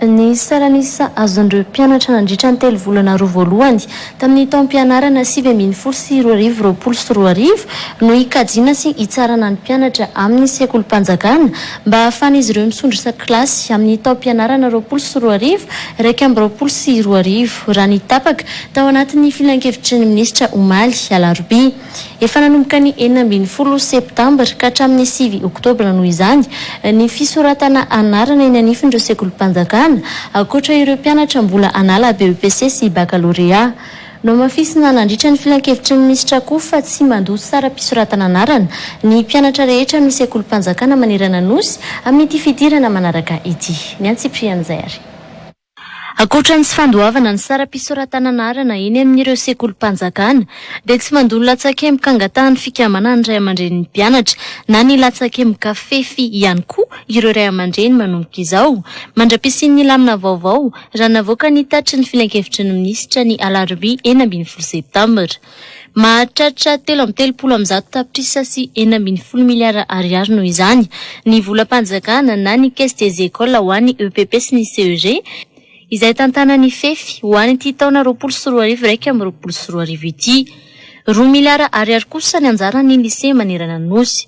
Ny saranisa azon'ireo mpianatra nandritra ny 3 volana roa voalohany tamin'ny taom-pianarana 2024 no ikajiana sy hitsarana ny mpianatra amin'ny sekolim-panjakana mba ahafahan'izy ireo misondritra kilasy amin'ny taom-pianarana 2024 raha ny tapaka tao anatin'ny filan-kevitry ny minisitra omaly alarobia. Efa nanomboka ny 12 septambra ka hatramin'ny 7 oktobra no izany ny fisoratana anarana eny anifindreo sekolim-panjakana akoatra ireo mpianatra mbola anala BEPC sy baccalauréat. No mafisina nandritra ny filan-kevitry ny minisitra koa fa tsy mandoa sara mpisoratana anarana ny mpianatra rehetra amin'ny sekolim-panjakana manerana nosy amin'ity fidirana manaraka ity. Ny Antsipriana Zayary. Akoatra ny tsy fandoavana ny sara mpisoratana anarana eny amin'ireo sekolim-panjakana dia tsy mandolo latsakemboka angatahany fikamana ny ray aman-dreny ny mpianatra na ny latsakemboka fefy ihany koa ireo ray aman-dreny manomboka izao. Mandra-pisin'ny lamina vaovao raha navoaka ny tatry ny filan-kevitry ny minisitra ny alarobia 12 septambra. Mahatratra 330 tapitrisa sy 4 miliara ariary no izany ny volam-panjakana na ny caisse des écoles ho an'ny EPP sy ny CEG izay tantana ny fefy ho an'ny ity taona 2024 ity. 2 miliara ariary kosa ny anjara ny lycée manerana nosy.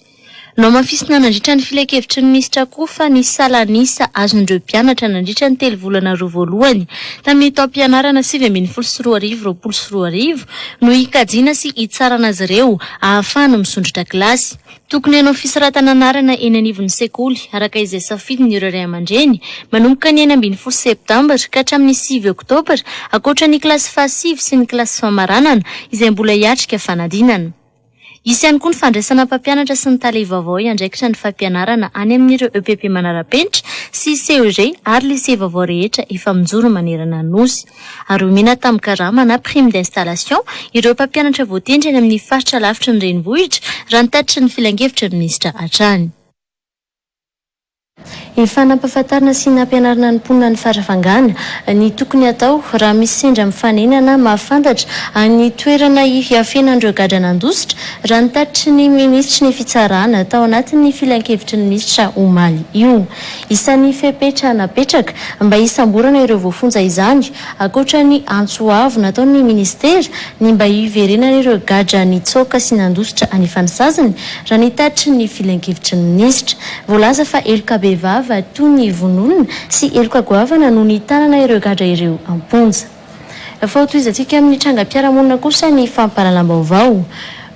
No mafisina nandritra ny filan-kevitry ny minisitra koa fa ny salanisa azon'ireo mpianatra nandritra ny 3 volana roa voalohany tamin'ny taom-pianarana 2024 no ikajiana sy hitsarana azy ireo ahafahana misondritra kilasy. Tokony hanao fisoratana anarana eny anivon'ny sekoly araka izay safidiny ireo ray aman-dreny manomboka ny 12 septambra ka hatramin'ny 7 oktobra akoatra ny kilasy fahasivy sy ny kilasy famaranana izay mbola hiatrika fanadinana. Isy ihany koa ny fandraisana mpampianatra sy ny tale vaovao iandraikitra ny fampianarana any amin'ireo EPP manara-penitra sy CEG ary lycée vaovao rehetra efa mijoro manerana nosy. Ary omena tamin-karama na prime d'installation ireo mpampianatra voatendry any amin'ny faritra lavitra ny renivohitra raha ny tatitry ny filan-kevitra ny minisitra hatrany. Efa nampahafantarina sy nampianarana ny mponina ny farafangana ny tokony atao raha misy sendra mifanenana mahafantatra any toerana hiafenan'ireo gadra nandositra raha ny tatitry ny minisitry ny fitsarana tao anatin'ny filan-kevitry ny minisitra omaly io. Isan'ny fepetra napetraka mba hisamborana ireo voafonja izany akoatra ny antsoavo nataon'ny ministera ny mba hiverenana ireo gadra nitsoka sy nandositra any fanisazany raha ny tatitry ny filan-kevitry ny minisitra. Voalaza fa eloka be vava toy ny vonolona sy eloka goavana no ny tanana ireo gadra ireo amponja. Fa toizantsika amin'ny trangam-piarahamonina kosa ny fampahalalam-baovao.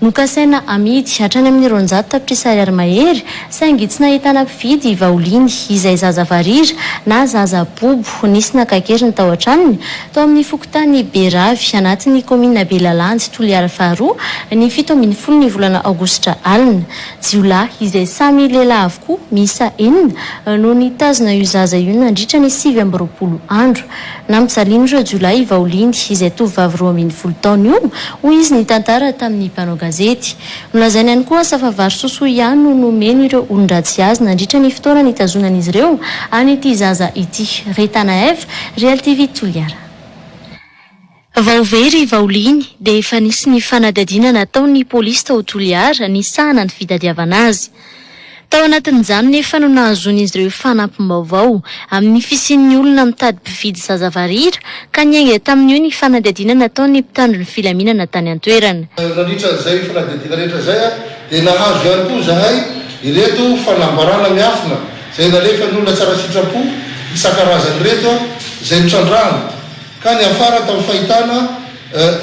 nokasaina amidy hatrany amin'ny 900 tapitrisa ary mahery saingy tsy nahitana mpividy vaoliny izay zaza varira na zaza bobo nisy nakakeriny tao an-tranony tao amin'ny fokotany Beravy anatin'ny komina Belalandy Toliara faharoa ny 17 ny volana aogositra alina. Jiolahy izay samy lehilahy avokoa miisa 4 no nitazona io zaza io nandritra ny 20 andro. Nampijaliny ireo jiolahy vaoliny izay tovovavy 12 taona io hoy izy ny tantara tamin'ny mpanao gazety. Nolazainy ihany koa safavary sosoa ihany no nomeny ireo olon-dratsy azy nandritra ny fotoana nitazonan'izy ireo any ity zaza ity. Retana F, Real TV Toliara. Vaovery vaoliny dia efa nisy ny fanadadiana nataon'ny polisy tao Toliara ny sahana ny fitadiavana azy. Tao anatin'izany nefa no nahazon'izy ireo fanampim-baovao amin'ny fisian'ny olona mitady mpividy zaza varira ka niainga tamin'io ny fanadadiana nataon'ny mpitandro ny filaminana tany an-toerana. Nandritra izay fanadadiana rehetra izay dia nahazo ihany koa zahay ireto fanambarana miafina izay nalefa ny olona tsara sitrapo isan-karazany reto izay mitrandrahana ka ny afara tamin'ny fahitana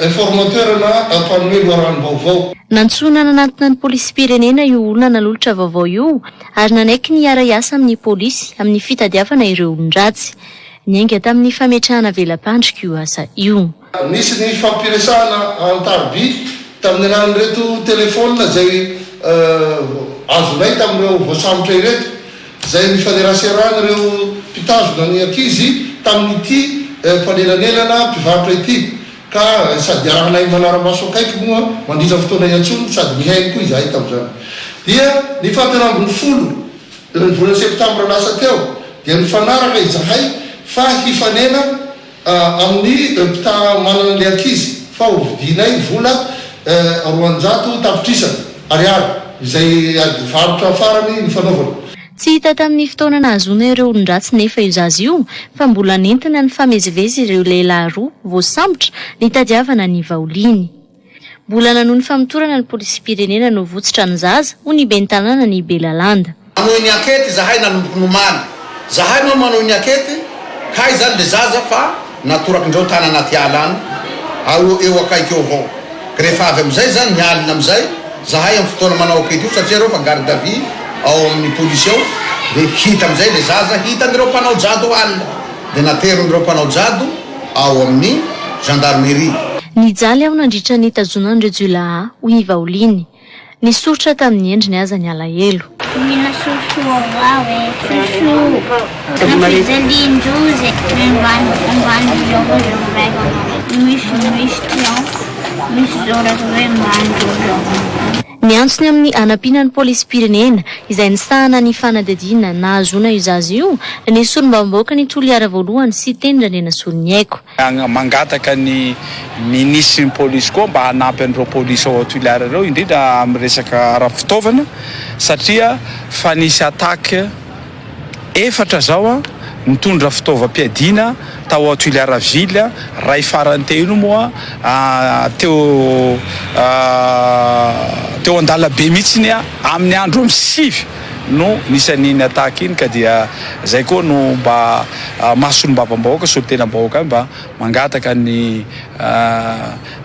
informateur na mpanomey loharano-baovao. Nantsona nanantona ny polisy pirenena io olona nalolotra vaovao io ary nanaiky ny ara-iasa amin'ny polisy amin'ny fitadiavana ireo olon-dratsy. Niainga tamin'ny fametrahana velam-pandrika io asa io. Nisy ny fampiresahana an-tariby tamin'ny alalan'ny reto telefônina izay azonay tamin'ireo voasambotra ireto izay mifaneraserana ireo mpitazona ny ankizy tamin'ity mpanelanelana mpivarotra ity. Ka sady arahanay manara-maso akaiky moa mandritra fotoana iantsony sady mihainy koa izahay tamin'izany. Dia ny fampiarambiny 10 ny volana septambra lasa teo dia mifanaraka izahay fa hifanena amin'ny manana le ankizy fa hovidinay vola 400 tapitrisa ariary izay varotra farany ny fanaovana. Tsy hita tamin'ny fotoana nahazona ireo olon-dratsy nefa io zaza io fa mbola nentina ny famezivezy ireo lehilahy roa voasambotra nitadiavana ny vaoliny. Mbola nanohy ny famotorana ny polisy pirenena no votsitra ny zaza ho ny ben'ny tanàna ny Belalanda. Manohy ny ankety zahay nanomboky nomana. Zahay moa manohy ny ankety hay zany le zaza fa natorakindreo tany anaty ala any eo akaiky eo avao. Rehefa avy amin'izay zany nialina amin'izay zahay amin'ny fotoana manao ankety io satria reo fa garde à vue ao amin'ny polisy ao dia hita amin'izay le zaza hitan'ireo mpanao jado alina dia nateron'ireo mpanao jado ao amin'ny gendarmerie. Nijaly ao nandritra ny tazonan'ireo jiolahy hoy vaoliny. Nisoritra tamin'ny endriny aza ny alahelo. Mina susu avao susu napizalindrozy ambany jogo raiky misy zao raiky hoe ambany. Niantsony amin'ny anampianan'ny polisy pirenena izay nisahana ny fanadadiana nahazona io zaza io ny solombavambahoaka ny Toliara voalohany sy tendra ny nasorony haiko. Mangataka ny ministry ny polisy koa mba hanampy an'ireo polisy ao Toliara ireo indrindra amin'ny resaka ara-fitaovana satria fa nisy ataka 4 zao mitondra fitaovam-piadiana tao ao Toliara ville ray farany teo moa teo andalabe mihitsiny amin'ny andro amin'ny 5 no nisan'iny ataka iny ka dia zay koa no mba mahasolombavambahoaka solontenam-bahoaka mba mangataka ny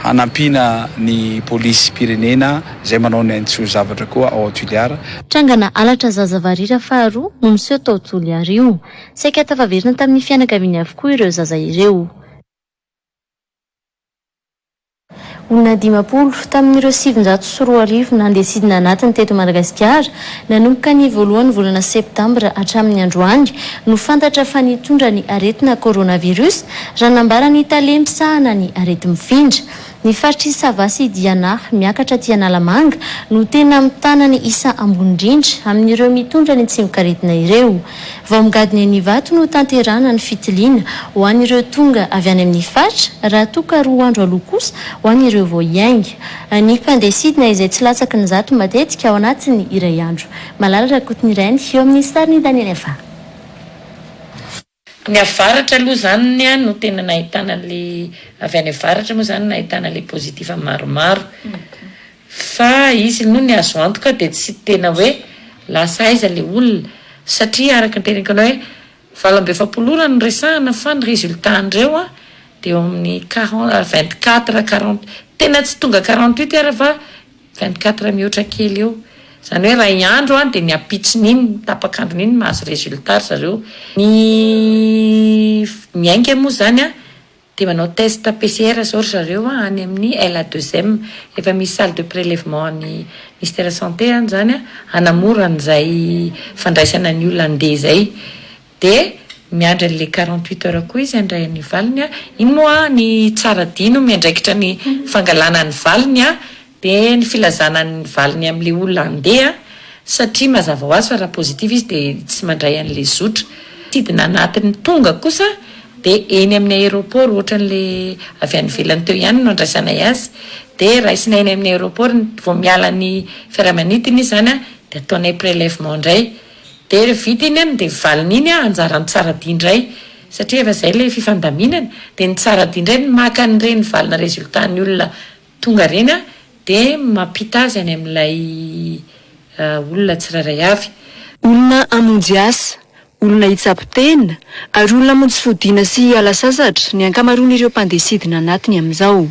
hanampiana ny polisy pirenena zay manao ny antso zavatra koa ao Toliara. Trangana alatra zaza varira faharoa no miseho tao Toliara io. Saika tafaverina tamin'ny fianakaviany avokoa ireo zaza ireo. Olona 50 tamin'ireo 704 nandesidina anatiny teto Madagasikara nanomboka ny voalohan'ny volana Septambra hatramin'ny androany no fantatra fa nitondra ny aretina coronavirus raha nambarany talempisahana ny arety mifindra. Ny faritry Savasy Diana miakatra ty Analamanga no tena mitana ny isa ambony indrindra amin'ireo mitondra ny tsimikaretina ireo. Vao migadiny ny vato no tanterana ny fitiliana ho an'ireo tonga avy any amin'ny faritra raha toka 2 andro aloha kosa ho an'ireo vao hiainga. Ny mpandesidina izay tsy latsaky ny zato matetika ao anatiny iray andro. Malala rakotiny irainy eo amin'ny sariny Daniel Efa. Ny avaratra aloha zany no tena nahitana le avy any avaratra moa zany nahitana le pozitiva maromaro fa izy no ny azo antoka dia tsy tena hoe lasa aiza le olona satria araka ny tenekanao hoe 27 no resahana fa ny résultat andreo dia eo amin'ny 24 40 tena tsy tonga 48 ary fa 24 mihoatra kely eo. Izany hoe raha iandro dia ny apitsin'iny tapakandron'iny mahazo résultat zareo. Ny miainga moa zany dia manao test PCR zao zareo any amin'ny L2M, efa misy salle de prélèvement ny ministère santé zany hanamora an'izay fandraisana ny olona andeha zay. Dia miandry an'le 48 heures koa izy andray ny valiny iny moa ny tsara dino miandraikitra ny fangalana ny valiny dia ny filazana ny valiny amin'le olona andeha, satria mazava ho azy fa raha pozitiva izy dia tsy mandray an'le zotra. Tidina anatin'ny tonga kosa dia eny amin'ny aéroport ohatran'le avy any ivelany teo ihany no andraisana azy, dia raisina eny amin'ny aéroport vao miala ny fiaramanidiny zany dia ataonay prélèvement indray. Dia vita iny dia valiny iny anjarany tsara dia indray, satria efa izay le fifandaminana dia ny tsara dia indray ny maka an'ireny valina résultat ny olona tonga ireny dia mampita azy any amin'ilay olona tsirairay avy. Olona amonjy asa, olona hitsapitena ary olona amonjy fodiana sy ala sasatra ny ankamaroan'ireo mpandesidina anatiny amin'izao.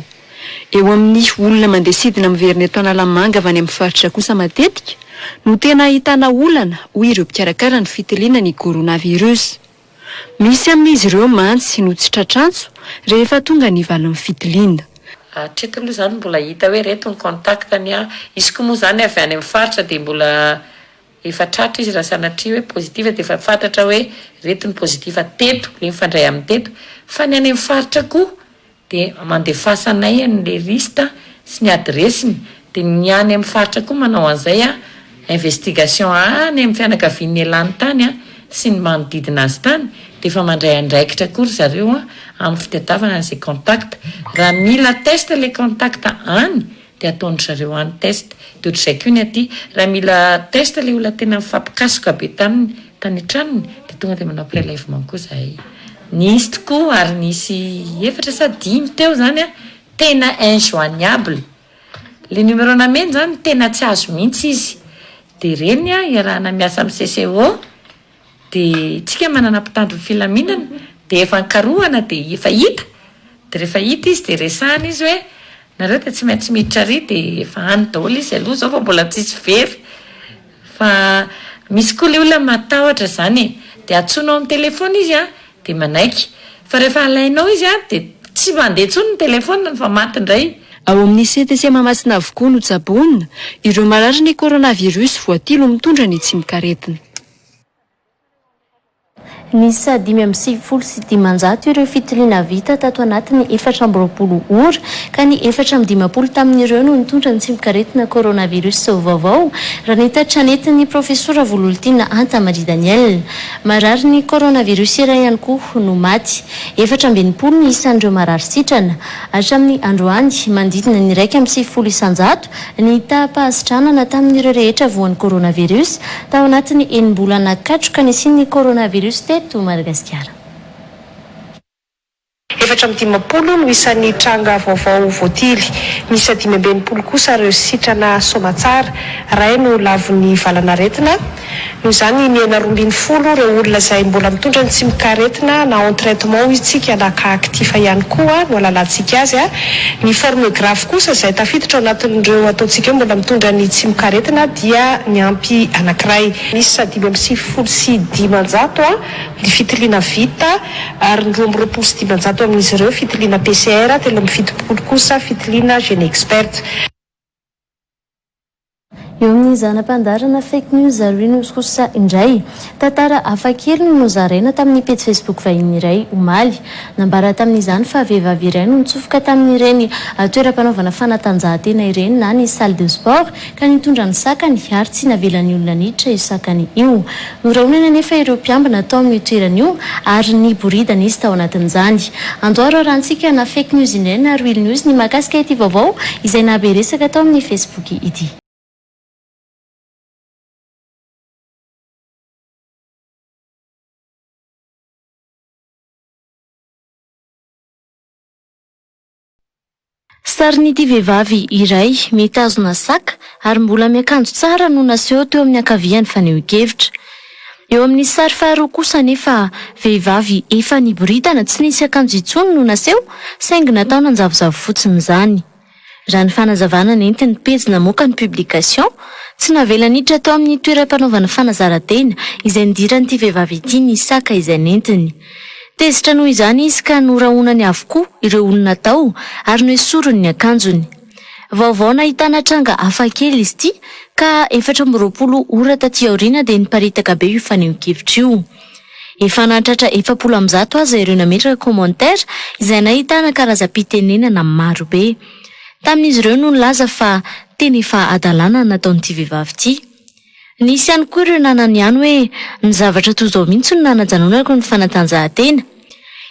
Eo amin'ny olona mandesidina miverina eto Analamanga avy any amin'ny faritra kosa matetika no tena ahitana olana hoy ireo mpikarakara ny fitiliana ny coronavirus. Misy amin'izy ireo mantsy no tsy tratrantso rehefa tonga ny valin'ny fitiliana. Hatreto aloha zany mbola hita hoe reto ny contactany izy koa moa zany avy any amin'ny faritra dia mbola efa tratra izy raha sanatria hoe pozitiva dia efa fantatra hoe reto ny pozitiva teto, le mifandray amin'ny teto. Fa ny any amin'ny faritra koa dia mandefasanay an'le lista sy ny adresiny, dia ny any amin'ny faritra koa manao an'izay investigation any amin'ny fianakavian'ny alany tany sy ny manodidina azy tany, dia efa mandray andraikitra kory zareo amin'ny fitadiavana an'izay contact. Raha mila test le contact any dia ataon'ny zareo any test. Dia ohatr'izay koa ny aty, raha mila test le olona tena mifampikasoka be taminy tany tranony dia tonga dia manao prélèvement koa zahay. Nisy tokoa ary nisy 4 sa 5 teo zany tena injoignable. Le numéro nameny zany tena tsy azo mihitsy izy. Dia reny iarahana miasa amin'ny CCO dia tsika manana mpitandro filaminana dia efa ankarohana dia efa hita. Dia rehefa hita izy dia resahana izy hoe nareo dia tsy maintsy miditra ary dia efa any daholo izy aloha zao fa mbola tsisy very. Fa misy koa le olona matahotra zany dia atsoinao amin'ny telefona izy dia manaiky. Fa rehefa alainao izy dia tsy mandeha intsony ny telefona fa maty indray. Ao amin'ny CTC Mahamasina avokoa no tsabonina ireo marary ny coronavirus voatilo mitondra ny tsy mikaretina. Nisa 570 ireo fitiliana vita tato anatiny 420 ora ka ny 450 tamin'ireo no nitondra ny tsy mikaretina coronavirus vaovao raha nitatra nentin'ny profesora Vololtina Antamari Daniel. Marary ny coronavirus iray ihany koa no maty. 420 ny isan'ireo marary sitrana. Hatramin'ny androany mandidina ny 170 isanjato ny tapahazitranana tamin'ireo rehetra voan'ny coronavirus tao anatiny 9 bolana katroka ny sin'ny coronavirus teto Madagasikara. 450 no isan'ny tranga vaovao voatily, misy 520 kosa ireo sitrana somatsara. Ray no lavon'ny valanaretina. Noho izany ny 910 ireo olona izay mbola mitondra ny tsy mikaretina na en traitement isika na ka aktifa ihany koa no alalantsika azy. Ny forme grave kosa izay tafiditra ao anatin'ireo ataontsika mbola mitondra ny tsy mikaretina dia ny ampy anankiray. Misy 500 ny fitiliana vita ary ny 200 amin'izy ireo fitiliana PCR, 370 kosa fitiliana Gene Expert. Eo amin'ny zanam-pandarana fake news ary news kosa indray tantara hafakely no nozaraina tamin'ny page Facebook vahiny iray omaly. Nambara tamin'izany fa vehivavy iray no nitsofoka tamin'ireny toeram-panaovana fanatanjahantena ireny na ny salle de sport ka nitondra ny sakany ary tsy navelan'ny olona niditra io sakany io. Noraonana nefa ireo mpiambina tao amin'ny toerana io ary ny boridana izy tao anatin'izany. Androaro rahantsika na fake news indray na real news ny mahakasika ity vaovao izay nahaberesaka tao amin'ny Facebook ity. Sarin'ity vehivavy iray mitazona saka ary mbola miakanjo tsara no naseho teo amin'ny ankaviany faneho-kevitra. Eo amin'ny sary faharoa kosa nefa vehivavy efa niboridana tsy nisy akanjo intsony no naseho saingy natao nanjavozavo fotsiny izany. raha ny fanazavana nentiny pejina moka ny publication tsy navela niditra tao amin'ny toeram-panaovana fanazarantena izay nidiran'ity vehivavy ity ny saka izay nentiny. Tezitra noho izany izy ka norahonany avokoa ireo olona tao ary noesorony ny akanjony. Vaovao nahitana tranga hafakely izy ity ka 420 ora taty aoriana dia niparitaka be io faneho-kevitra io. Efa nahatratra 700 aza ireo nametraka commentaire izay nahitana karazam-pitenenana maro be. Tamin'izy ireo no nilaza fa tena efa adalana nataon'ity vehivavy ity. Nisy ihany koa ireo nananiany hoe ny zavatra toy izao mihitsy no nanajanonako ny fanatanjahantena.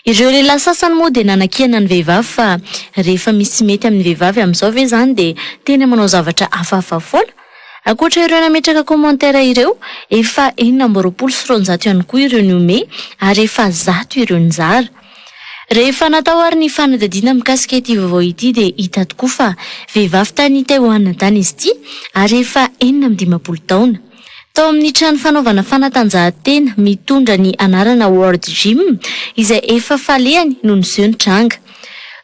Ireo lehilahy sasany moa dia nanakihana ny vehivavy fa rehefa misy mety amin'ny vehivavy amin'izao ve izany dia tena manao zavatra hafahafa foana. Ankoatra ireo nametraka commentaire ireo, efa 420 ihany koa ireo niome ary efa 100 ireo nizara. Rehefa natao ary ny fanadadiana mikasika ity vaovao ity dia hita tokoa fa vehivavy tany Taïwan tany izy ity ary efa 45 taona. Tao amin'ny trano fanaovana fanatanjahantena mitondra ny anarana World Gym izay efa falehany no niseho ny tranga.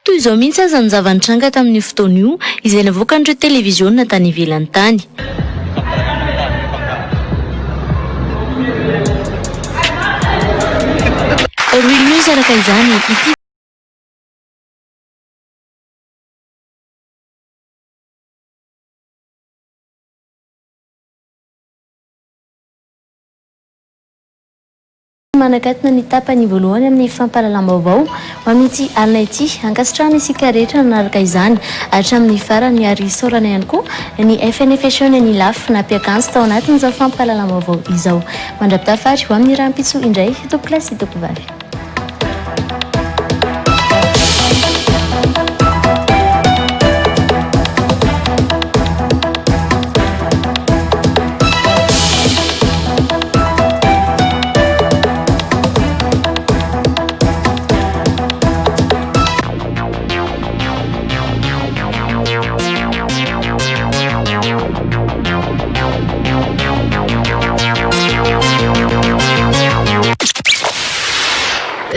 Toy izao mihitsy aza ny zavan-tranga tamin'ny fotoana io izay navoakan'ireo televiziona tany ivelany tany. Roy News araka izany ity manakatona ny tapany voalohany amin'ny fampahalalam-baovao ho amin'ity alina ity ankasitrahana isika rehetra nanaraka izany hatramin'ny farany ary saorana ihany koa ny FNFSO ny lafy nampiakanjo tao anatin'izao fampahalalam-baovao izao. Mandrapitafary ho amin'ny rahampitso indray tokolasy tokovavy.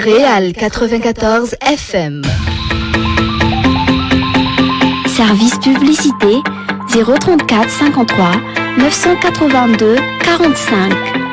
Réal 94 FM. Service publicité 034 53 982 45.